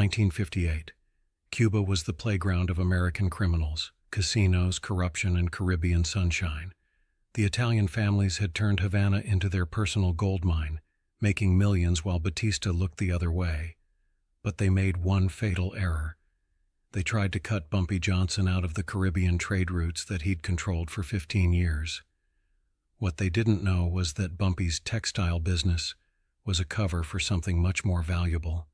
1958. Cuba was the playground of American criminals, casinos, corruption, and Caribbean sunshine. The Italian families had turned Havana into their personal gold mine, making millions while Batista looked the other way. But they made one fatal error. They tried to cut Bumpy Johnson out of the Caribbean trade routes that he'd controlled for 15 years. What they didn't know was that Bumpy's textile business was a cover for something much more valuable.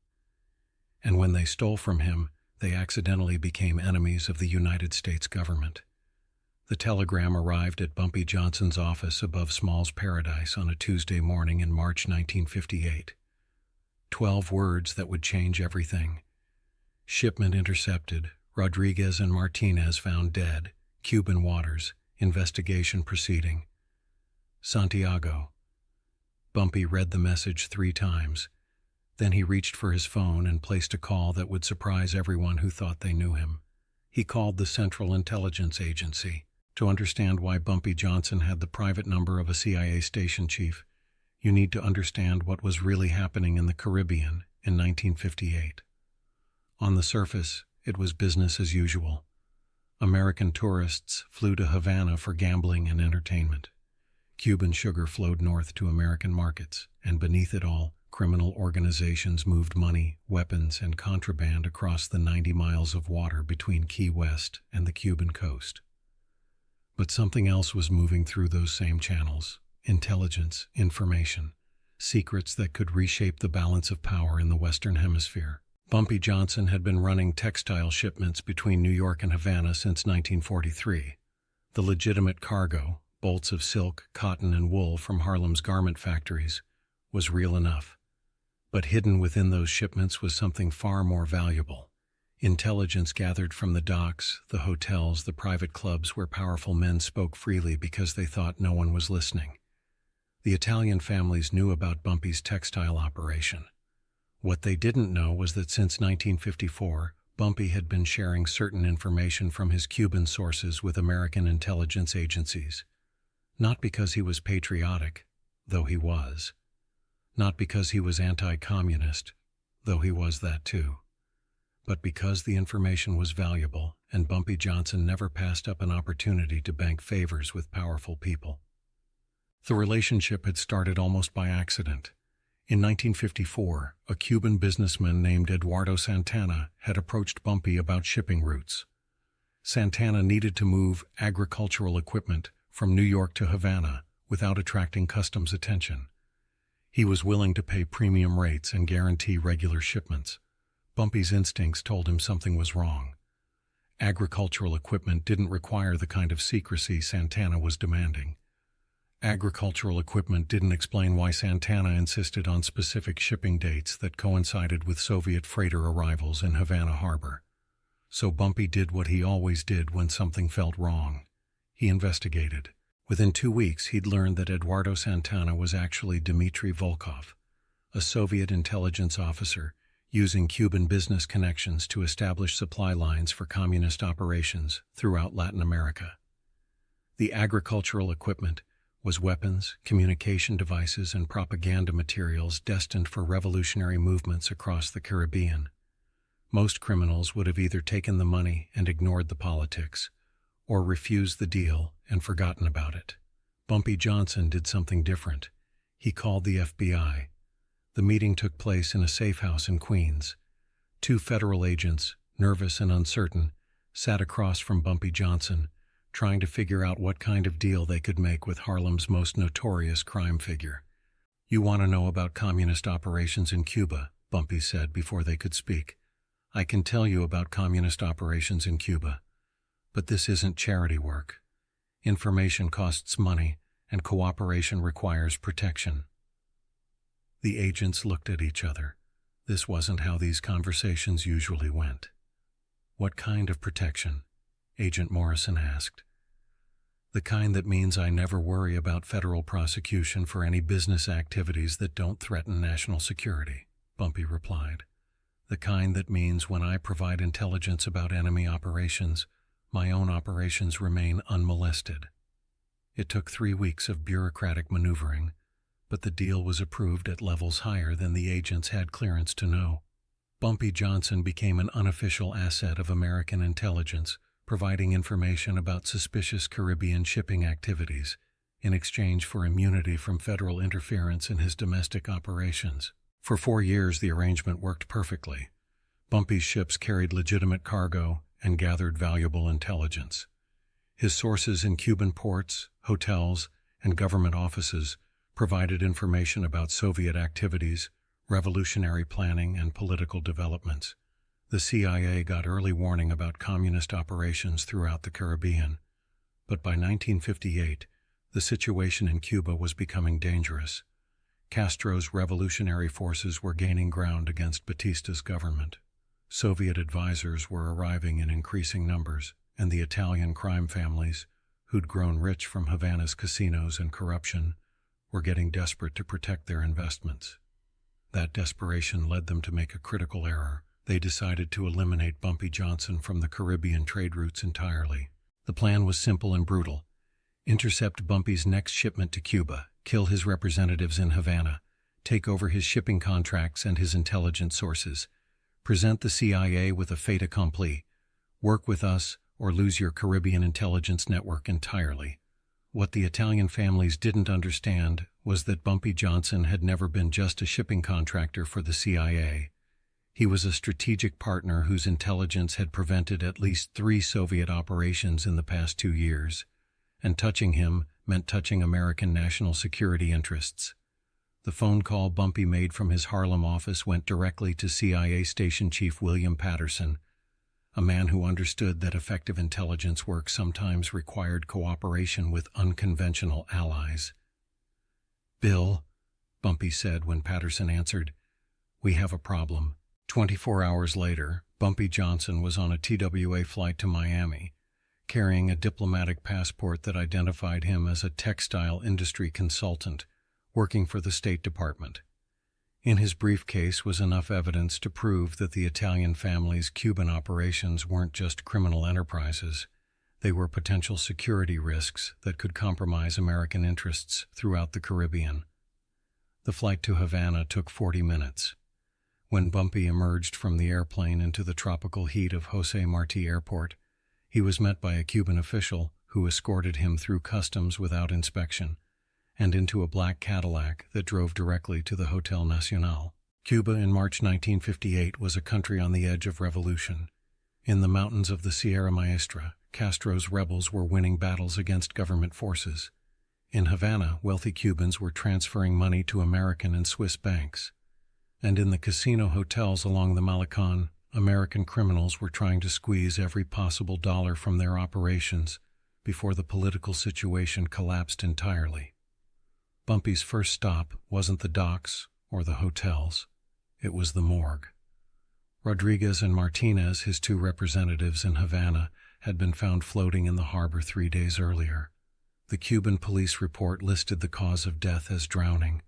And when they stole from him, they accidentally became enemies of the United States government. The telegram arrived at Bumpy Johnson's office above Small's Paradise on a Tuesday morning in March 1958. 12 words that would change everything. Shipment intercepted. Rodriguez and Martinez found dead. Cuban waters. Investigation proceeding. Santiago. Bumpy read the message 3 times. Then he reached for his phone and placed a call that would surprise everyone who thought they knew him. He called the Central Intelligence Agency. To understand why Bumpy Johnson had the private number of a CIA station chief, you need to understand what was really happening in the Caribbean in 1958. On the surface, it was business as usual. American tourists flew to Havana for gambling and entertainment. Cuban sugar flowed north to American markets, and beneath it all, criminal organizations moved money, weapons, and contraband across the 90 miles of water between Key West and the Cuban coast. But something else was moving through those same channels: intelligence, information, secrets that could reshape the balance of power in the Western Hemisphere. Bumpy Johnson had been running textile shipments between New York and Havana since 1943. The legitimate cargo, bolts of silk, cotton, and wool from Harlem's garment factories, was real enough. But hidden within those shipments was something far more valuable. Intelligence gathered from the docks, the hotels, the private clubs where powerful men spoke freely because they thought no one was listening. The Italian families knew about Bumpy's textile operation. What they didn't know was that since 1954, Bumpy had been sharing certain information from his Cuban sources with American intelligence agencies. Not because he was patriotic, though he was. Not because he was anti-communist, though he was that too. But because the information was valuable, and Bumpy Johnson never passed up an opportunity to bank favors with powerful people. The relationship had started almost by accident. In 1954, a Cuban businessman named Eduardo Santana had approached Bumpy about shipping routes. Santana needed to move agricultural equipment from New York to Havana without attracting customs attention. He was willing to pay premium rates and guarantee regular shipments. Bumpy's instincts told him something was wrong. Agricultural equipment didn't require the kind of secrecy Santana was demanding. Agricultural equipment didn't explain why Santana insisted on specific shipping dates that coincided with Soviet freighter arrivals in Havana Harbor. So Bumpy did what he always did when something felt wrong. He investigated. Within 2 weeks, he'd learned that Eduardo Santana was actually Dmitry Volkov, a Soviet intelligence officer using Cuban business connections to establish supply lines for communist operations throughout Latin America. The agricultural equipment was weapons, communication devices, and propaganda materials destined for revolutionary movements across the Caribbean. Most criminals would have either taken the money and ignored the politics, or refused the deal and forgotten about it. Bumpy Johnson did something different. He called the FBI. The meeting took place in a safe house in Queens. 2 federal agents, nervous and uncertain, sat across from Bumpy Johnson, trying to figure out what kind of deal they could make with Harlem's most notorious crime figure. "You want to know about communist operations in Cuba," Bumpy said before they could speak. "I can tell you about communist operations in Cuba. But this isn't charity work. Information costs money, and cooperation requires protection." The agents looked at each other. This wasn't how these conversations usually went. "What kind of protection?" Agent Morrison asked. "The kind that means I never worry about federal prosecution for any business activities that don't threaten national security," Bumpy replied. "The kind that means when I provide intelligence about enemy operations, my own operations remain unmolested." It took 3 weeks of bureaucratic maneuvering, but the deal was approved at levels higher than the agents had clearance to know. Bumpy Johnson became an unofficial asset of American intelligence, providing information about suspicious Caribbean shipping activities in exchange for immunity from federal interference in his domestic operations. For 4 years, the arrangement worked perfectly. Bumpy's ships carried legitimate cargo and gathered valuable intelligence. His sources in Cuban ports, hotels, and government offices provided information about Soviet activities, revolutionary planning, and political developments. The CIA got early warning about communist operations throughout the Caribbean, but by 1958, the situation in Cuba was becoming dangerous. Castro's revolutionary forces were gaining ground against Batista's government. Soviet advisors were arriving in increasing numbers, and the Italian crime families, who'd grown rich from Havana's casinos and corruption, were getting desperate to protect their investments. That desperation led them to make a critical error. They decided to eliminate Bumpy Johnson from the Caribbean trade routes entirely. The plan was simple and brutal. Intercept Bumpy's next shipment to Cuba, kill his representatives in Havana, take over his shipping contracts and his intelligence sources, present the CIA with a fait accompli, work with us or lose your Caribbean intelligence network entirely. What the Italian families didn't understand was that Bumpy Johnson had never been just a shipping contractor for the CIA. He was a strategic partner whose intelligence had prevented at least 3 Soviet operations in the past 2 years, and touching him meant touching American national security interests. The phone call Bumpy made from his Harlem office went directly to CIA Station Chief William Patterson, a man who understood that effective intelligence work sometimes required cooperation with unconventional allies. "Bill," Bumpy said when Patterson answered, "we have a problem." 24 hours later, Bumpy Johnson was on a TWA flight to Miami, carrying a diplomatic passport that identified him as a textile industry consultant working for the State Department. In his briefcase was enough evidence to prove that the Italian family's Cuban operations weren't just criminal enterprises. They were potential security risks that could compromise American interests throughout the Caribbean. The flight to Havana took 40 minutes. When Bumpy emerged from the airplane into the tropical heat of Jose Marti Airport, he was met by a Cuban official who escorted him through customs without inspection and into a black Cadillac that drove directly to the Hotel Nacional. Cuba in March 1958 was a country on the edge of revolution. In the mountains of the Sierra Maestra, Castro's rebels were winning battles against government forces. In Havana, wealthy Cubans were transferring money to American and Swiss banks. And in the casino hotels along the Malecon, American criminals were trying to squeeze every possible dollar from their operations before the political situation collapsed entirely. Bumpy's first stop wasn't the docks or the hotels. It was the morgue. Rodriguez and Martinez, his 2 representatives in Havana, had been found floating in the harbor 3 days earlier. The Cuban police report listed the cause of death as drowning,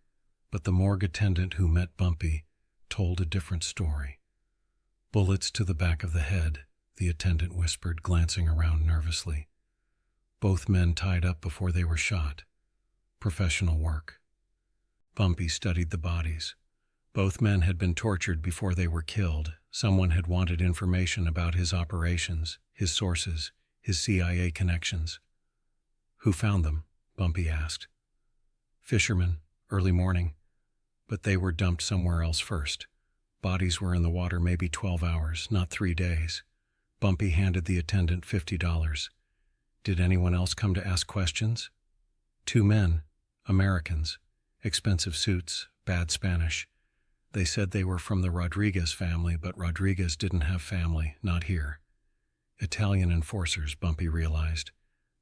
but the morgue attendant who met Bumpy told a different story. "Bullets to the back of the head," the attendant whispered, glancing around nervously. "Both men tied up before they were shot. Professional work." Bumpy studied the bodies. Both men had been tortured before they were killed. Someone had wanted information about his operations, his sources, his CIA connections. "Who found them?" Bumpy asked. "Fishermen, early morning. But they were dumped somewhere else first. Bodies were in the water maybe 12 hours, not 3 days. Bumpy handed the attendant $50. "Did anyone else come to ask questions?" "2 men. Americans. Expensive suits, bad Spanish. They said they were from the Rodriguez family, but Rodriguez didn't have family, not here." Italian enforcers, Bumpy realized.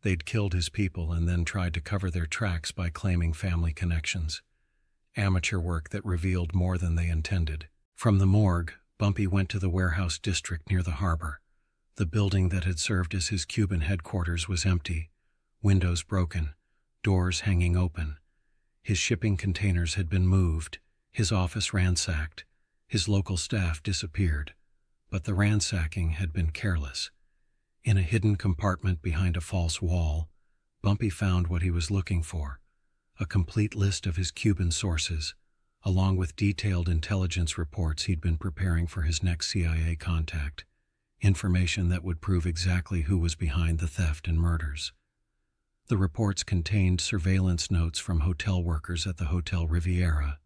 They'd killed his people and then tried to cover their tracks by claiming family connections. Amateur work that revealed more than they intended. From the morgue, Bumpy went to the warehouse district near the harbor. The building that had served as his Cuban headquarters was empty, windows broken, doors hanging open. His shipping containers had been moved, his office ransacked, his local staff disappeared. But the ransacking had been careless. In a hidden compartment behind a false wall, Bumpy found what he was looking for: a complete list of his Cuban sources, along with detailed intelligence reports he'd been preparing for his next CIA contact, information that would prove exactly who was behind the theft and murders. The reports contained surveillance notes from hotel workers at the Hotel Riviera,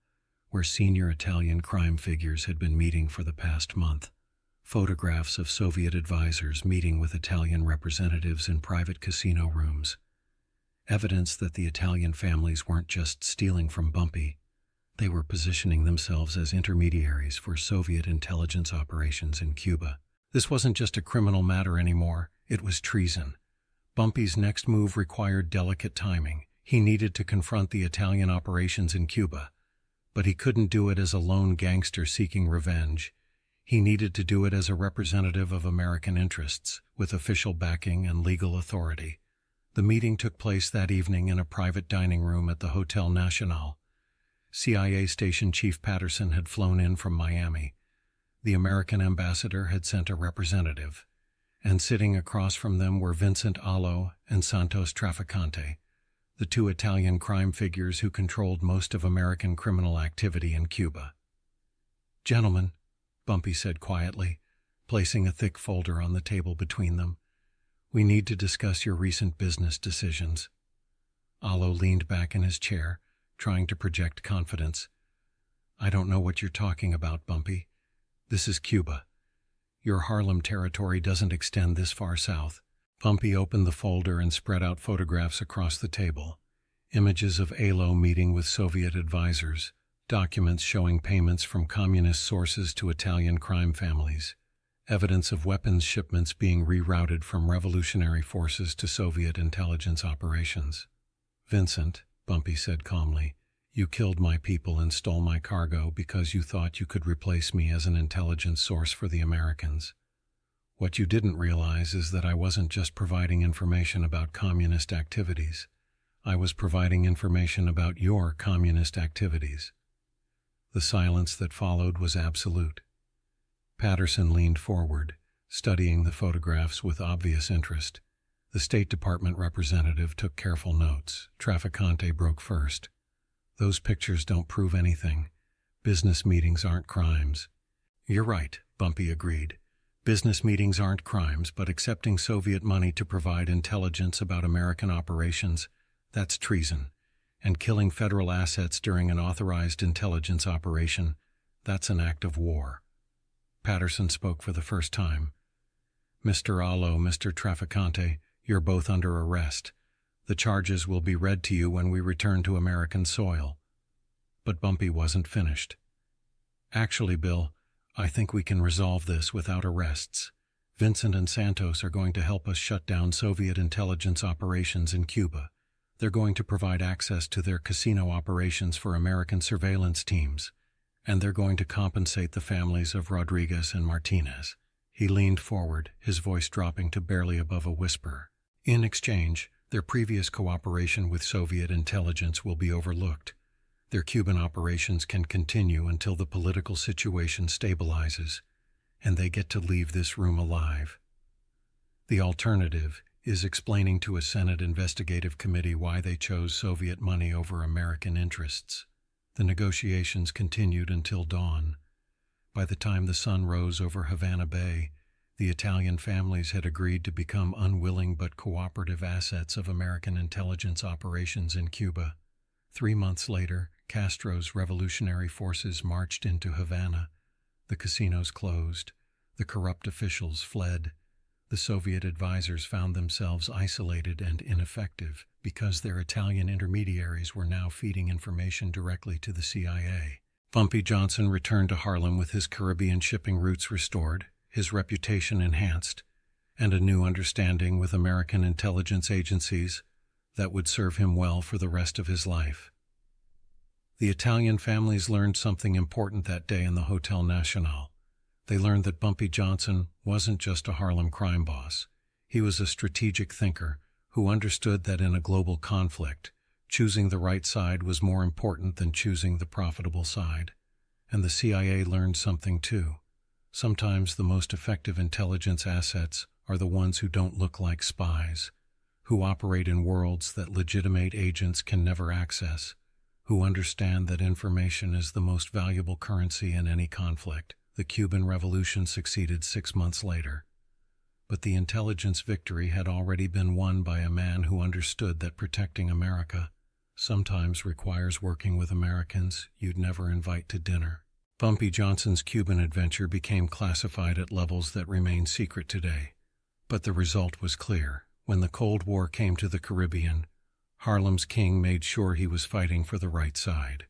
where senior Italian crime figures had been meeting for the past month, photographs of Soviet advisors meeting with Italian representatives in private casino rooms, evidence that the Italian families weren't just stealing from Bumpy, they were positioning themselves as intermediaries for Soviet intelligence operations in Cuba. This wasn't just a criminal matter anymore, it was treason. Bumpy's next move required delicate timing. He needed to confront the Italian operations in Cuba, but he couldn't do it as a lone gangster seeking revenge. He needed to do it as a representative of American interests, with official backing and legal authority. The meeting took place that evening in a private dining room at the Hotel Nacional. CIA Station Chief Patterson had flown in from Miami. The American ambassador had sent a representative, and sitting across from them were Vincent Allo and Santos Trafficante, the two Italian crime figures who controlled most of American criminal activity in Cuba. "Gentlemen," Bumpy said quietly, placing a thick folder on the table between them, "we need to discuss your recent business decisions." Allo leaned back in his chair, trying to project confidence. "I don't know what you're talking about, Bumpy. This is Cuba. Your Harlem territory doesn't extend this far south." Bumpy opened the folder and spread out photographs across the table. Images of Allo meeting with Soviet advisors, documents showing payments from communist sources to Italian crime families, evidence of weapons shipments being rerouted from revolutionary forces to Soviet intelligence operations. "Vincent," Bumpy said calmly, "you killed my people and stole my cargo because you thought you could replace me as an intelligence source for the Americans. What you didn't realize is that I wasn't just providing information about communist activities. I was providing information about your communist activities." The silence that followed was absolute. Patterson leaned forward, studying the photographs with obvious interest. The State Department representative took careful notes. Trafficante broke first. "Those pictures don't prove anything. Business meetings aren't crimes." "You're right," Bumpy agreed. "Business meetings aren't crimes, but accepting Soviet money to provide intelligence about American operations, that's treason. And killing federal assets during an authorized intelligence operation, that's an act of war." Patterson spoke for the first time. "Mr. Allo, Mr. Trafficante, you're both under arrest. The charges will be read to you when we return to American soil." But Bumpy wasn't finished. "Actually, Bill, I think we can resolve this without arrests. Vincent and Santos are going to help us shut down Soviet intelligence operations in Cuba. They're going to provide access to their casino operations for American surveillance teams, and they're going to compensate the families of Rodriguez and Martinez." He leaned forward, his voice dropping to barely above a whisper. "In exchange, their previous cooperation with Soviet intelligence will be overlooked. Their Cuban operations can continue until the political situation stabilizes, and they get to leave this room alive. The alternative is explaining to a Senate investigative committee why they chose Soviet money over American interests." The negotiations continued until dawn. By the time the sun rose over Havana Bay, the Italian families had agreed to become unwilling but cooperative assets of American intelligence operations in Cuba. 3 months later, Castro's revolutionary forces marched into Havana. The casinos closed. The corrupt officials fled. The Soviet advisors found themselves isolated and ineffective because their Italian intermediaries were now feeding information directly to the CIA. Bumpy Johnson returned to Harlem with his Caribbean shipping routes restored, his reputation enhanced, and a new understanding with American intelligence agencies that would serve him well for the rest of his life. The Italian families learned something important that day in the Hotel Nacional. They learned that Bumpy Johnson wasn't just a Harlem crime boss. He was a strategic thinker who understood that in a global conflict, choosing the right side was more important than choosing the profitable side. And the CIA learned something too. Sometimes the most effective intelligence assets are the ones who don't look like spies, who operate in worlds that legitimate agents can never access, who understand that information is the most valuable currency in any conflict. The Cuban Revolution succeeded 6 months later, but the intelligence victory had already been won by a man who understood that protecting America sometimes requires working with Americans you'd never invite to dinner. Bumpy Johnson's Cuban adventure became classified at levels that remain secret today, but the result was clear. When the Cold War came to the Caribbean, Harlem's king made sure he was fighting for the right side.